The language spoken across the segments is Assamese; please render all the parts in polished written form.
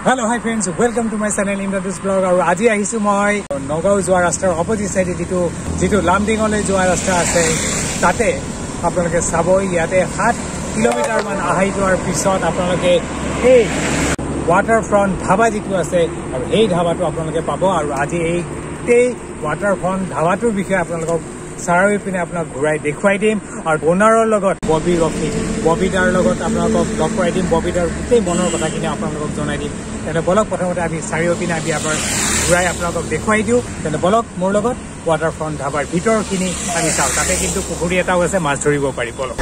Hello, hi friends. Welcome to my channel Imradus Blog. আৰু আজি আহিছো মই নগাঁও যোৱা ৰাস্তাৰ অপজিট সাইডে যেটো লামডিঙলৈ যোৱা ৰাস্তা আছে তাতে আপোনালোকে চাব ইয়াতে 7 কিলোমিটাৰ মান আহি যোৱাৰ পিছত আপোনালোকে এই ৱাটাৰফ্ৰণ্ট ধাবা যেটো আছে আৰু এই ধাবাটো আপোনালোকে পাব আৰু আজি এই ৱাটাৰফ্ৰণ্ট ধাবাটোৰ বিষয়ে আপোনালোকক সাৰাই পিনে আপোনাক ঘুৰাই দেখুৱাই দিম আৰু ওনাৰৰ লগত ববি ৰফিক ববিদাৰ লগত আপোনালোকক লগ কৰাই দিম ববিদাৰ গোটেই মনৰ কথাখিনি আপোনালোকক জনাই দিম তেনে বলক প্ৰথমতে আমি চাৰিও পিনে আমি এবাৰ ঘুৰাই আপোনালোকক দেখুৱাই দিওঁ তেনে বলক মোৰ লগত ৱাটাৰফ্ৰণ্ট ধাবাৰ ভিতৰখিনি আমি চাওঁ তাতে কিন্তু পুখুৰী এটাও আছে মাছ ধৰিব পাৰি বলক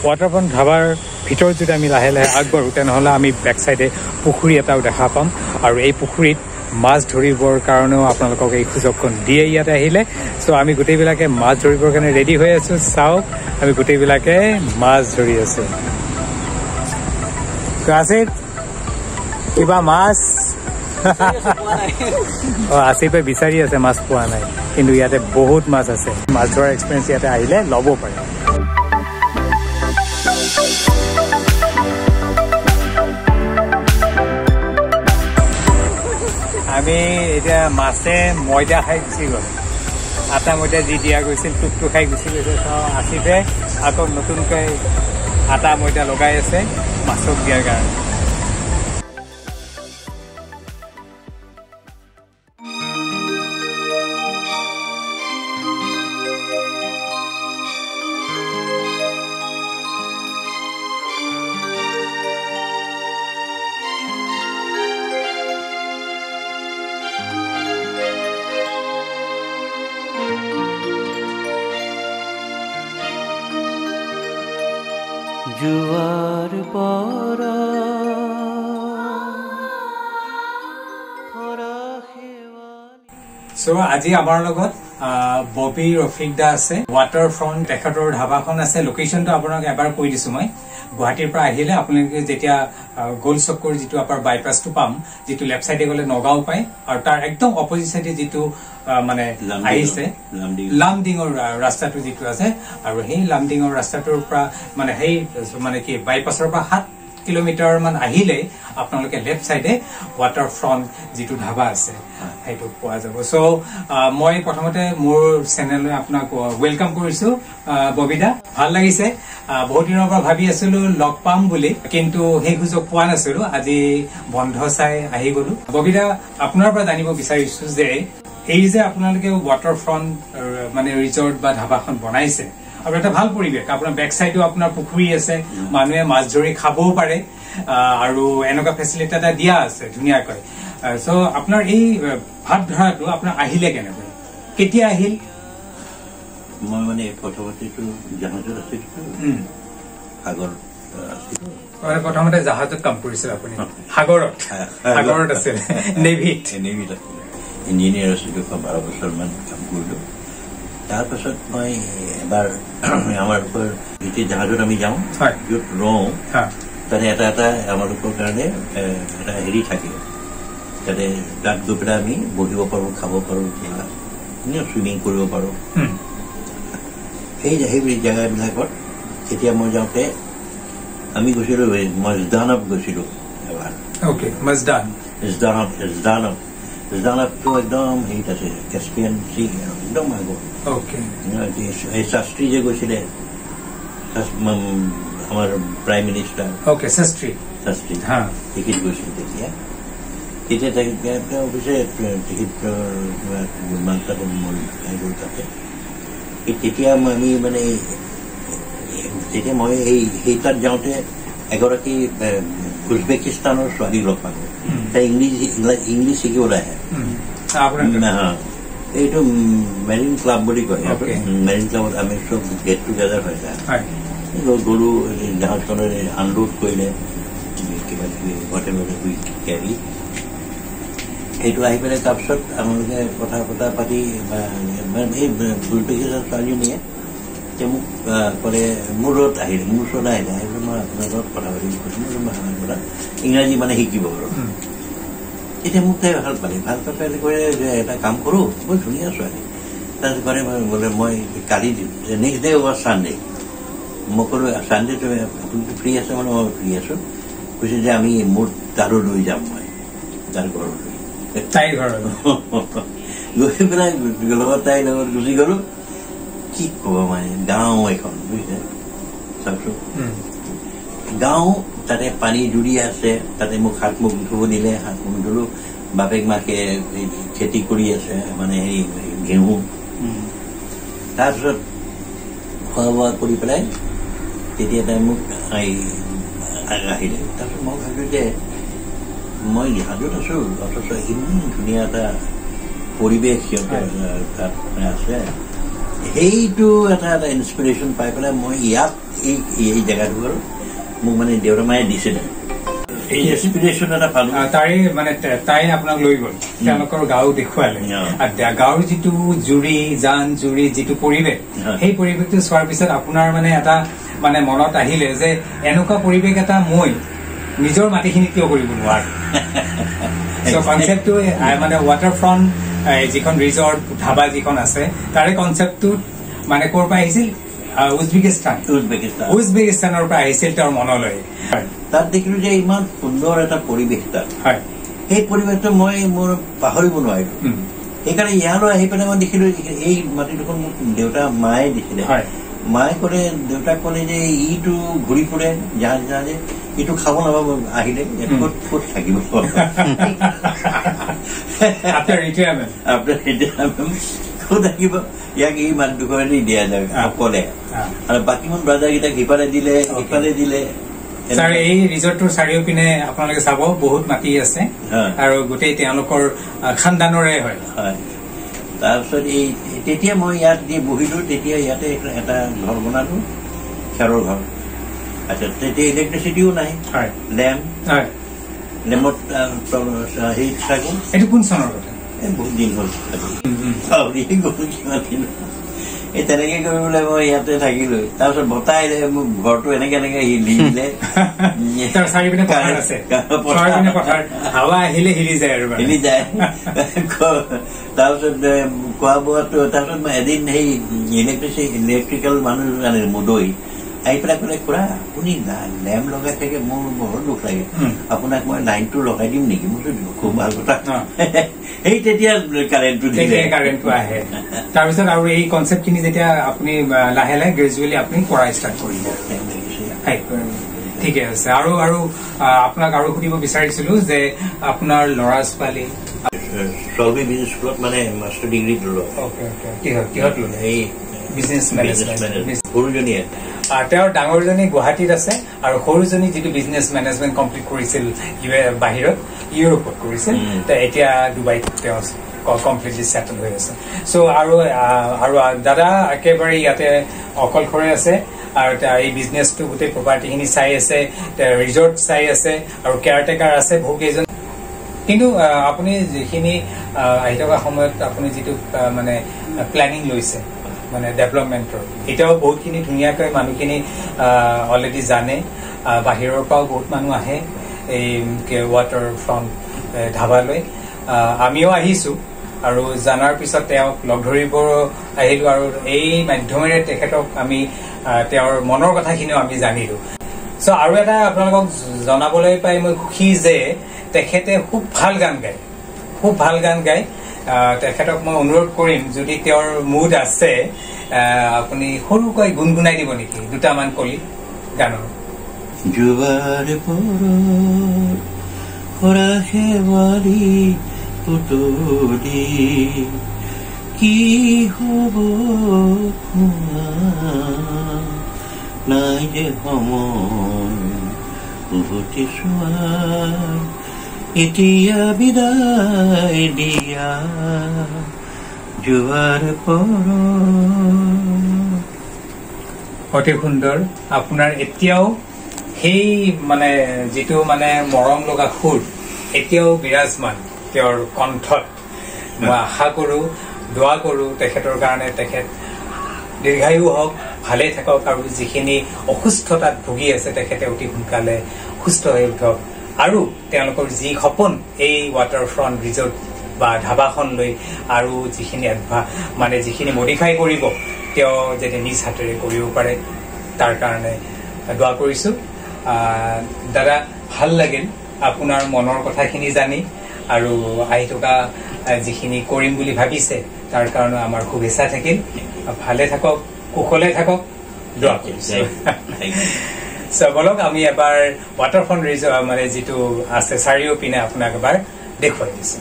ৱাটাৰফ্ৰণ্ট ধাবাৰ ভিতৰত যদি আমি লাহে লাহে আগবাঢ়ো তেনেহ'লে আমি বেক চাইডে পুখুৰী এটাও দেখা পাম আৰু এই পুখুৰীত মাছ ধৰিবৰ কাৰণেও আপোনালোকক এই সুযোগখন দিয়ে ইয়াতে আহিলে চ' আমি গোটেইবিলাকে মাছ ধৰিবৰ কাৰণে ৰেডি হৈ আছো চাওক আমি গোটেইবিলাকে মাছ ধৰি আছো আছিফ কিবা মাছ আছিফে বিচাৰি আছে মাছ পোৱা নাই কিন্তু ইয়াতে বহুত মাছ আছে মাছ ধৰাৰ এক্সপিৰিয়েঞ্চ ইয়াতে আহিলে ল'ব পাৰে আমি এতিয়া মাছে ময়দা খাই গুচি গ'ল আটা ময়দা যি দিয়া গৈছিল টুকটো খাই গুচি গৈছে আছিফে আকৌ নতুনকৈ আটা ময়দা লগাই আছে মাছক দিয়াৰ কাৰণে জুয়াৰ পৰা সো আজি আমাৰ লগত ববি ৰফিক দা আছে ৱাটাৰফ্ৰণ্ট তেখেতৰ ধাবাখন আছে লোকেশ্যনটো আপোনাক এবাৰ কৈ দিছো মই গুৱাহাটীৰ পৰা আহিলে আপোনালোকে যেতিয়া গোল চক্কৰ যিটো আপোনাৰ বাইপাছটো পাম যিটো লেফট সাইডে গলে নগাঁও পায় আৰু তাৰ একদম অপজিট সাইডে যিটো মানে আহিছে লামডিঙৰ ৰাস্তাটো যিটো আছে আৰু সেই লামডিঙৰ ৰাস্তাটোৰ পৰা মানে সেই মানে কি বাইপাছৰ পৰা 7 কিলোমিটাৰ মান আহিলে আপোনালোকে লেফট সাইডে ৱাটাৰফ্ৰণ্ট যিটো ধাবা আছে সেইটো পোৱা যাব সো মই প্ৰথমতে মোৰ চেনেললৈ আপোনাক ওয়েলকাম কৰিছো ববিদা ভাল লাগিছে বহুত দিনৰ পৰা ভাবি আছিলো লগ পাম বুলি কিন্তু সেই সুযোগ পোৱা নাছিলো আজি বন্ধ চাই আহি গলো ববিদা আপোনাৰ পৰা জানিব বিচাৰিছো যে এই যে আপোনালোকে ৱাটাৰফ্ৰণ্ট মানে ৰিজৰ্ট বা ধাবাখন বনাইছে আৰু এটা ভাল পৰিৱেশ আপোনাৰ বেক সাইডেও আপোনাৰ পুখুৰী আছে মানুহে মাছ ধৰি খাবও পাৰে আৰু এনেকুৱা ফেচিলিটি এটা দিয়া আছে ধুনীয়াকৈ সো আপোনাৰ এই ভাত ধৰাটো আপোনাৰ আহিলে কেনেকৈ কেতিয়া আহিল মই মানে প্ৰথমতেটো জাহাজত আছিল সাগৰ আছিল প্ৰথমতে জাহাজত কাম কৰিছিল আপুনি সাগৰত আছিল নেভিত ইঞ্জিনিয়াৰ আছিলো 12 বছৰমান কাম কৰিলো তাৰপাছত মই এবাৰ আমাৰ যেতিয়া জাহাজত আমি যাওঁ য'ত ৰওঁ তাতে এটা আমালোকৰ কাৰণে এটা হেৰি থাকে তাতে তাত গৈ পেলাই আমি বহিব পাৰোঁ খাব পাৰোঁ চুইমিং কৰিব পাৰোঁ সেই জেগাবিলাকত এতিয়া মই যাওঁতে আমি গৈছিলো মজদানত গৈছিলো এবাৰ ওকে মজদান জানাবটো একদম হেৰিত আছে কেস্পিয়ান চি একদম আগত এই শাস্ত্ৰী যে গৈছিলে আমাৰ প্ৰাইম মিনিষ্টাৰ শাস্ত্ৰী তেখেত গৈছিল তেতিয়া তেওঁ অৱশ্যে তেখেতৰ বিমানটা গ'ল তাতে তেতিয়া আমি মানে তেতিয়া মই সেই তাত যাওঁতে এগৰাকী উজবেকিস্তানৰ ছোৱালী লগ পালো তাই ইংলিছ শিকিবলৈ আহে এইটো মেৰিন ক্লাব বুলি কয় মেৰিন ক্লাবত আমি চব গেট টুগেডাৰ হৈ যায় গলো জাহাজখনৰ আনলোড কৰিলে কিবা কিবি হোটেলতে শুই কেৰি সেইটো আহি পেলাই তাৰপিছত আমালোকে কথা বতৰা পাতি এই উজবেকিস্তানৰ ছোৱালীজনীয়ে মোক ক'লে মোৰ ওচৰত আহিলে মই আপোনাৰ লগত কথা পাতিম কৈছোঁ ইংৰাজী মানে শিকিব আৰু এতিয়া মোক তাই ভাল পালে কয় যে এটা কাম কৰোঁ বৰ ধুনীয়া ছোৱালী তাৰপিছত কৰে বোলে মই কালি নেক্সট ডে ৱাজ ছানডে মই ক'লোঁ ছানডে তুমি আপুনিতো ফ্ৰী আছে মানে মই ফ্ৰী আছোঁ কৈছে যে আমি মোৰ তাৰো লৈ যাম মই তাৰ ঘৰলৈ তাইৰ ঘৰত গৈ পেলাই লগত তাইৰ লগত গুচি গ'লোঁ কি ক'ব মানে গাঁও এখন বুজিছে চাওকচোন গাঁও তাতে পানী জুৰি আছে তাতে মোক হাত মুখ ধুব দিলে হাত মুখ ধুলো বাপেক মাকে খেতি কৰি আছে মানে হেৰি ঘেঁহু তাৰপিছত খোৱা বোৱা কৰি পেলাই তেতিয়া তাই মোক আহিলে তাৰপিছত মই ভাবিলো যে মই জাহাজত আছো অথচ ইমান ধুনীয়া এটা পৰিৱেশ সিহঁতে তাত আছে সেইটো এটা ইনস্পিৰেশ্যন পাই পেলাই মই ইয়াত এই জেগাডোখৰ মোক মানে দেউতামায়ে দিছিলে এই ইনস্পিৰেশ্যন এটা পালো তাই মানে তাই আপোনাক লৈ গ'ল তেওঁলোকৰ গাঁও দেখুৱালে গাঁৱৰ যিটো জান জুৰি যিটো পৰিৱেশ সেই পৰিৱেশটো চোৱাৰ পিছত আপোনাৰ মানে এটা মানে মনত আহিলে যে এনেকুৱা পৰিৱেশ এটা মই নিজৰ মাটিখিনি কিয় কৰিব নোৱাৰো কনচেপ্টটো মানে ৱাটাৰ ফ্ৰণ্ট যিখন ৰিজৰ্ট ধাবা যিখন আছে তাৰে কনচেপ্টটো মানে ক'ৰ পৰা আহিছিল উজবেকিস্তানৰ পৰা আহিছিল তেওঁৰ মনলৈ তাত দেখিলো যে ইমান সুন্দৰ এটা পৰিৱেশ তাত সেই পৰিৱেশটো মই মোৰ পাহৰিব নোৱাৰিলো সেইকাৰণে ইয়ালৈ আহি পেলাই মই দেখিলো এই মাটিডোখৰ মোক মায়ে দিছিলে মায়ে ক'লে দেউতাক ক'লে যে ইটো ঘূৰি ফুৰে জাহাজে ইটো খাব নাপাব আহিলে ক'ত থাকিব ক'ত থাকিব ইয়াক এই মাটিডোখৰেদি দিয়া যায় অকলে আৰু বাকী মোৰ ব্ৰাদাৰকেইটাক সিফালে দিলে এই ৰিজৰ্টটোৰ চাৰিওপিনে আপোনালোকে চাব বহুত মাটি আছে আৰু গোটেই তেওঁলোকৰ খানদানৰে হয় তাৰপিছত তেতিয়া মই ইয়াত দি বহিলো তেতিয়া ইয়াতে এটা ঘৰ বনালো খেৰৰ ঘৰ আচ্ছা তেতিয়া ইলেক্ট্ৰিচিটিও নাই লেম্পত হেৰি থাকো এইটো কোন চনৰ কথা বহুত দিন হ'ল এই তেনেকে কৰি পেলাই মই ইয়াতে থাকিলো তাৰপিছত বতাহ আহিলে মোক ঘৰটো এনেকে হিলি দিলে হিলি যায় তাৰপিছত খোৱা বোৱাটো তাৰপিছত মই এদিন সেই ইলেক্ট্ৰিকেল মানুহ আনিলো মুদৈ আহি পেলাই ক'লে খুৰা আপুনি লেম্প লগাই থাকে মোৰ বহুত দুখ লাগে আপোনাক মই লাইনটো লগাই দিম নেকি মোৰ খুব ভাল কথা সেই তেতিয়া কাৰেণ্টটো আহে তাৰপিছত আৰু এই কনচেপ্টখিনি যেতিয়া আপুনি লাহে লাহে গ্ৰেজুৱেলি আপুনি কৰা ষ্টাৰ্ট কৰিলে ঠিকে আছে আৰু আপোনাক আৰু সুধিব বিচাৰিছিলো যে আপোনাৰ ল'ৰা ছোৱালী চলবি বিজনেছ স্কুলত মানে মাষ্টাৰ ডিগ্ৰী ল'লো কিহত ল'লে এই বিজনেছ মেনেজমেণ্ট সৰুজনীয়ে তেওঁৰ ডাঙৰজনী গুৱাহাটীত আছে আৰু সৰুজনী যিটো বিজনেছ মেনেজমেণ্ট কমপ্লিট কৰিছিল বাহিৰত ইউৰোপত কৰিছিল এতিয়া ডুবাইত তেওঁ কমপ্লিটলি ছেটেল হৈ আছে চ' আৰু দাদা একেবাৰে ইয়াতে অকলশৰে আছে আৰু এই বিজনেছটো গোটেই প্ৰপাৰ্টিখিনি চাই আছে ৰিজৰ্ট চাই আছে আৰু কেয়াৰটেকাৰ আছে বহুকেইজন কিন্তু আপুনি যিখিনি আহি থকা সময়ত আপুনি যিটো মানে প্লেনিং লৈছে মানে ডেভেলপমেণ্টৰ এতিয়াও বহুতখিনি ধুনীয়াকৈ মানুহখিনি অলৰেডি জানে বাহিৰৰ পৰাও বহুত মানুহ আহে এই ৱাটাৰ ফ্ৰণ্ট ধাবালৈ আমিও আহিছো আৰু জানাৰ পিছত তেওঁক লগ ধৰিব আহিলো আৰু এই মাধ্যমেৰে তেখেতক আমি তেওঁৰ মনৰ কথাখিনিও আমি জানিলো সো আৰু এটা আপোনালোকক জনাবলৈ পাই মই খুশি যে তেখেতে খুব ভাল গান গায় তেখেতক মই অনুৰোধ কৰিম যদি তেওঁৰ মুড আছে আপুনি সৰুকৈ গুণগুণাই দিব নেকি দুটামান কলি গানৰ জুৱাৰ পৰ শেৱালি পুতলি কি হ'ব নাই যে সময় উভতি চোৱাৰ এতিয়া বিদায় দিয়া জুৱাৰ পৰ অতি সুন্দৰ আপোনাৰ এতিয়াও সেই মানে যেটো মানে মৰম লগা সুৰ এতিয়াও বিৰাজমান তেওঁৰ কণ্ঠত মই আশা কৰো দোয়া কৰো তেখেতৰ কাৰণে তেখেত দীৰ্ঘায়ু হওক ভালে থাকক আৰু যিখিনি অসুস্থতাত ভুগি আছে তেখেতে অতি সোনকালে সুস্থ হৈ উঠক আৰু তেওঁলোকৰ যি সপোন এই ৱাটাৰফ্ৰণ্ট ৰিজৰ্ট বা ধাবাখন লৈ আৰু যিখিনি মডিফাই কৰিব তেওঁ যাতে নিজ হাতেৰে কৰিব পাৰে তাৰ কাৰণে দোয়া কৰিছো দাদা ভাল লাগিল আপোনাৰ মনৰ কথাখিনি জানি আৰু আহি থকা যিখিনি কৰিম বুলি ভাবিছে তাৰ কাৰণে আমাৰ খুব ইচ্ছা থাকিল ভালে থাকক কুশলে থাকক দোয়া কৰিছো বলক আমি এবাৰ ৱাটাৰফ্ৰণ্ট ৰিজৰ্ট মানে যেটো আছে চাৰিওপিনে আপোনাক এবাৰ দেখুৱাই দিছো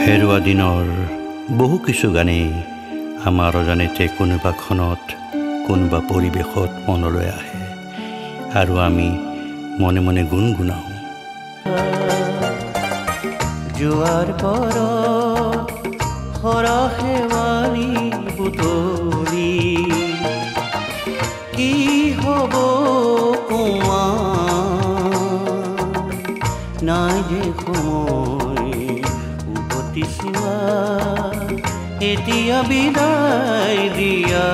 হেৰুৱা দিনৰ বহু কিছু গানেই আমাৰ অজানিতে কোনোবা ক্ষণত কোনোবা পৰিৱেশত মনলৈ আহে আৰু আমি মনে মনে গুণগুণাওঁ জোৱাৰ পৰ শেৱালি পুতলি কি হ'ব নাই যে সময় উভতি চোৱা এতিয়া বিদায় দিয়া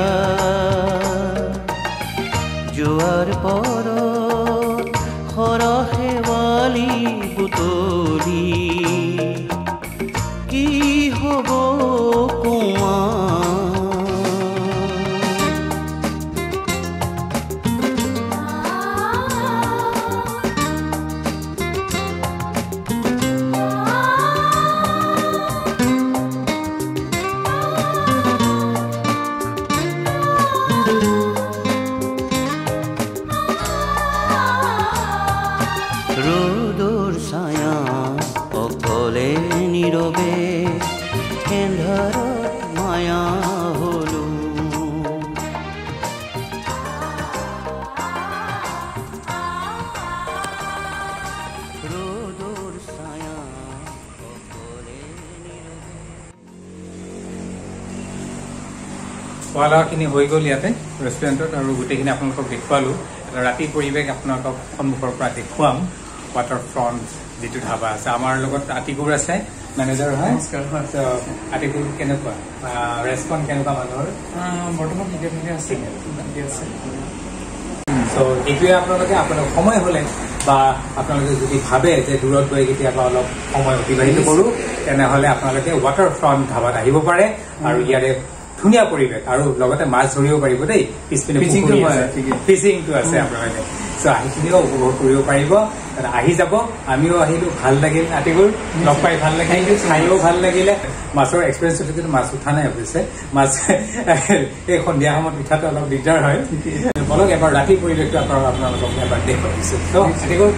জোৱাৰ পৰ শেৱালি পুতলি কি হ'ব ৰ'দৰ ছায়া অকলে নীৰৱে এন্ধাৰত মায়া হলো ৰ'দৰ ছায়া অকলে নীৰৱে খোৱা-লোৱাখিনি হৈ গ'ল ইয়াতে ৰেষ্টুৰেণ্টত আৰু গোটেইখিনি আপোনালোকক দেখুৱালো ৰাতি পৰিৱেশ আপোনালোকক সন্মুখৰ পৰা দেখুৱাম ৱাটাৰফ্ৰণ্ট যেটো ধাবা আছে আমাৰ লগত আতিকুৰ আছে মেনেজাৰ হয় আতিকুৰ কেনেকুৱা ৰেছপন্স কেনেকুৱা মানুহৰ বৰ্তমান ঠিকে আছে এইটোৱে আপোনালোকে সময় হলে বা আপোনালোকে যদি ভাবে যে দূৰত গৈ কেতিয়াবা অলপ সময় অতিবাহিত কৰো তেনেহলে আপোনালোকে ৱাটাৰফ্ৰণ্ট ধাবাত আহিব পাৰে আৰু ইয়াৰে ধুনীয়া পৰিৱেশ আৰু লগতে মাছ ধৰিব পাৰিব দেই পিছপিনে ফিচিংটো আছে আপোনালোকে আহিখিনিও উপভোগ কৰিব পাৰিব আহি যাব আমিও আহিলো ভাল লাগিল আতিকুৰ লগ পাই ভাল লাগিল খাইও ভাল লাগিলে মাছৰ এক্সপিৰিয়েঞ্চটো কিন্তু মাছ উঠা নাই অৱশ্যে মাছ এই সন্ধিয়া সময়ত উঠাটো অলপ দিগদাৰ হয় বলক এবাৰ ৰাতি পৰিৱেশটো আপোনালোকক এবাৰ দেখুৱাই দিছো আতিকুৰ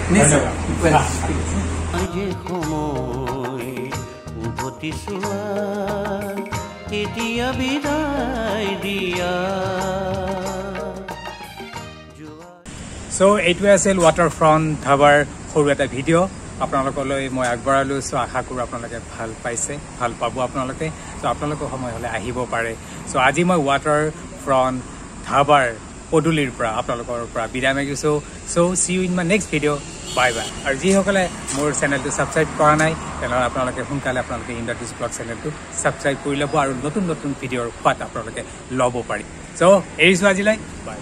এতিয়া বিদায় দিয়া এইটোৱে আছিল ৱাটাৰফ্ৰণ্ট ধাবাৰ সৰু এটা ভিডিঅ' আপোনালোকলৈ মই আগবঢ়ালো আশা কৰোঁ আপোনালোকে ভাল পাইছে ভাল পাব আপোনালোকে আপোনালোকৰ সময় হ'লে আহিব পাৰে আজি মই ৱাটাৰফ্ৰণ্ট ধাবাৰ পদূলিৰ পৰা আপোনালোকৰ পৰা বিদায় মাগিছোঁ see you in my next video' bye bye আৰু যিসকলে মোৰ চেনেলটো ছাবস্ক্ৰাইব কৰা নাই তেনেহ'লে আপোনালোকে সোনকালে আপোনালোকে ইণ্ডাষ্ট্ৰিজ ব্লগ চেনেলটো ছাবস্ক্ৰাইব কৰি ল'ব আৰু নতুন নতুন ভিডিঅ'ৰ সোৱাদ আপোনালোকে ল'ব পাৰি এৰিছোঁ আজিলৈ বাই